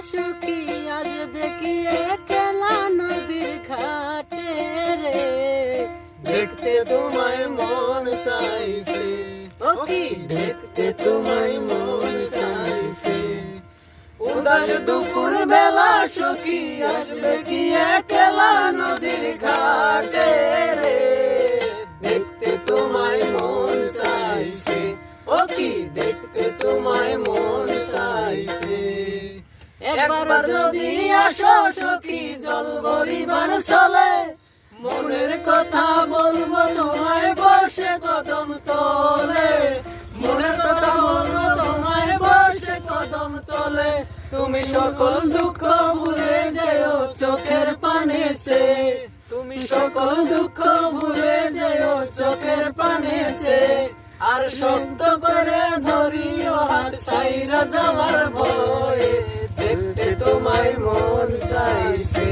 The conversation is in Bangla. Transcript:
সুখী আসবে কি একলা নদীর ঘাটে রে, দেখতে তোমায় মন চাইছে, ও কি দেখতে তোমায় মন চাইছে। উদাস দুপুর বেলা সুখী আসবে কি একলা নদীর ঘাটে রে, দেখতে তোমায় মন চাইছে, ও কি দেখতে তোমায় মন চাইছে। একবার যদি আসো সখী জল ভরিবার চলে, মনের কথা বলবো তোমায় বসে কদম তলে, মনের কথা বলবো তোমায় বসে কদম তলে। তুমি সকল দুঃখ ভুলে যেও চোখের পানিতে, তুমি সকল দুঃখ ভুলে যেও চোখের পানিতে। আর শব্দ করে ধরিও হাত ছাইরা যাবার ভয়ে, দেখতে তোমায় মন চাইছে।